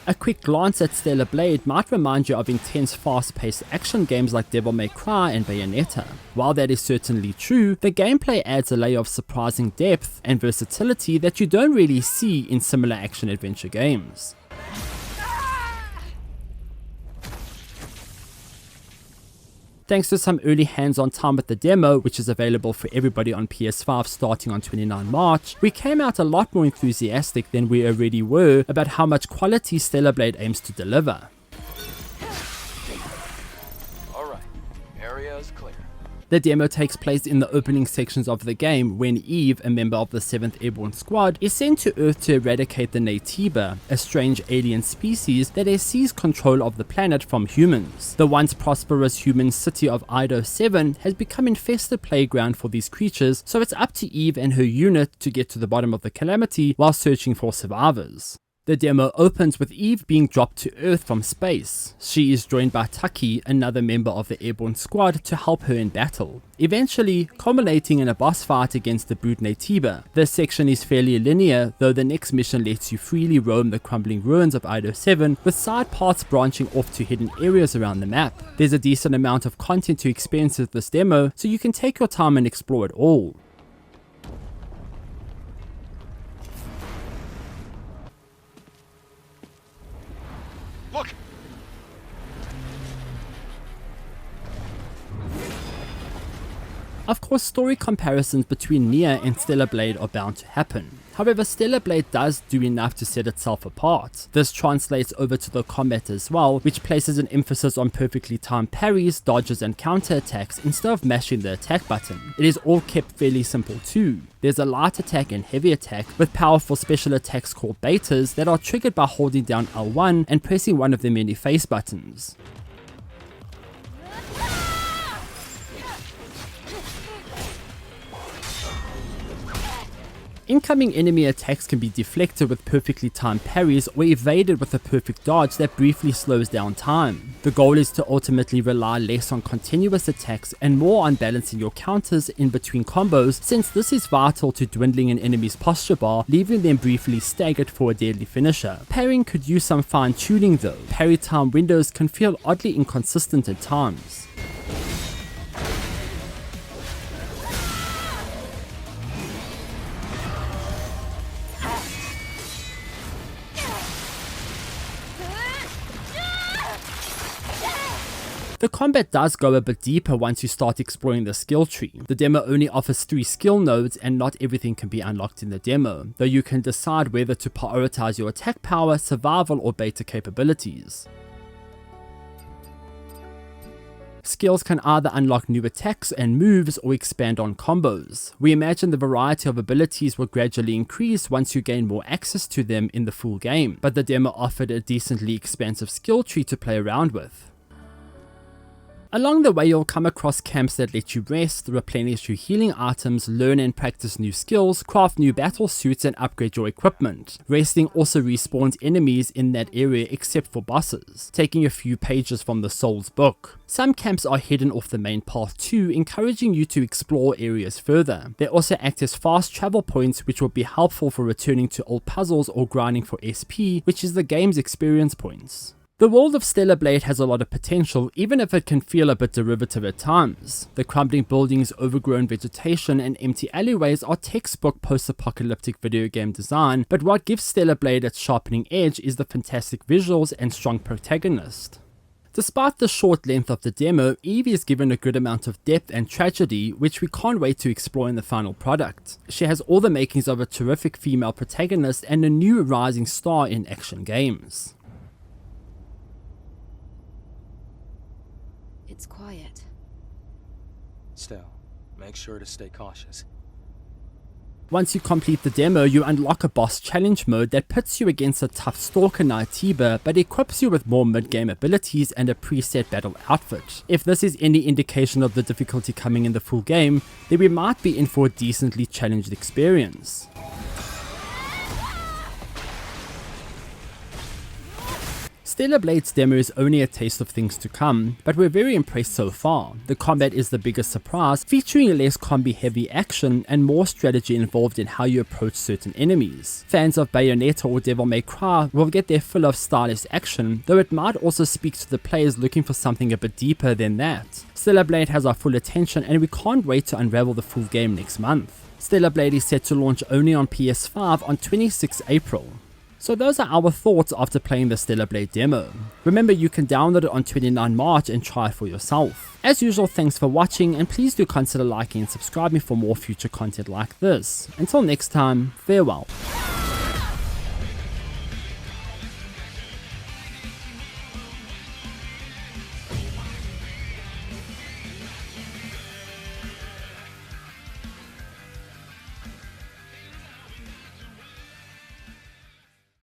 A quick glance at Stellar Blade might remind you of intense fast-paced action games like Devil May Cry and Bayonetta. While that is certainly true, the gameplay adds a layer of surprising depth and versatility that you don't really see in similar action-adventure games. Thanks to some early hands-on time with the demo, which is available for everybody on PS5 starting on 29 March, we came out a lot more enthusiastic than we already were about how much quality Stellar Blade aims to deliver. Alright, area is clear. The demo takes place in the opening sections of the game when Eve, a member of the 7th Airborne Squad, is sent to Earth to eradicate the Naytiba, a strange alien species that has seized control of the planet from humans. The once prosperous human city of Ido 7 has become an infested playground for these creatures, so it's up to Eve and her unit to get to the bottom of the calamity while searching for survivors. The demo opens with Eve being dropped to Earth from space. She is joined by Taki, another member of the Airborne Squad, to help her in battle, eventually culminating in a boss fight against the brute Naytiba. This section is fairly linear, though the next mission lets you freely roam the crumbling ruins of Ido 7, with side paths branching off to hidden areas around the map. There's a decent amount of content to experience with this demo, so you can take your time and explore it all. Look! Of course, story comparisons between Nier and Stellar Blade are bound to happen. However, Stellar Blade does do enough to set itself apart. This translates over to the combat as well, which places an emphasis on perfectly timed parries, dodges and counterattacks instead of mashing the attack button. It is all kept fairly simple too. There's a light attack and heavy attack, with powerful special attacks called betas that are triggered by holding down L1 and pressing one of the many face buttons. Incoming enemy attacks can be deflected with perfectly timed parries or evaded with a perfect dodge that briefly slows down time. The goal is to ultimately rely less on continuous attacks and more on balancing your counters in between combos, since this is vital to dwindling an enemy's posture bar, leaving them briefly staggered for a deadly finisher. Parrying could use some fine tuning though. Parry time windows can feel oddly inconsistent at times. The combat does go a bit deeper once you start exploring the skill tree. The demo only offers 3 skill nodes and not everything can be unlocked in the demo, though you can decide whether to prioritize your attack power, survival or beta capabilities. Skills can either unlock new attacks and moves or expand on combos. We imagine the variety of abilities will gradually increase once you gain more access to them in the full game, but the demo offered a decently expansive skill tree to play around with. Along the way, you'll come across camps that let you rest, replenish your healing items, learn and practice new skills, craft new battle suits and upgrade your equipment. Resting also respawns enemies in that area except for bosses, taking a few pages from the Souls book. Some camps are hidden off the main path too, encouraging you to explore areas further. They also act as fast travel points, which will be helpful for returning to old puzzles or grinding for SP, which is the game's experience points. The world of Stellar Blade has a lot of potential, even if it can feel a bit derivative at times. The crumbling buildings, overgrown vegetation and empty alleyways are textbook post-apocalyptic video game design, but what gives Stellar Blade its sharpening edge is the fantastic visuals and strong protagonist. Despite the short length of the demo, Eve is given a good amount of depth and tragedy, which we can't wait to explore in the final product. She has all the makings of a terrific female protagonist and a new rising star in action games. It's quiet. Still, make sure to stay cautious. Once you complete the demo, you unlock a boss challenge mode that pits you against a tough stalker Naytiba, but equips you with more mid-game abilities and a preset battle outfit. If this is any indication of the difficulty coming in the full game, then we might be in for a decently challenged experience. Stellar Blade's demo is only a taste of things to come, but we're very impressed so far. The combat is the biggest surprise, featuring less combi heavy action and more strategy involved in how you approach certain enemies. Fans of Bayonetta or Devil May Cry will get their fill of stylish action, though it might also speak to the players looking for something a bit deeper than that. Stellar Blade has our full attention and we can't wait to unravel the full game next month. Stellar Blade is set to launch only on PS5 on 26 April. So those are our thoughts after playing the Stellar Blade demo. Remember, you can download it on 29 March and try for yourself. As usual, thanks for watching and please do consider liking and subscribing for more future content like this. Until next time, farewell.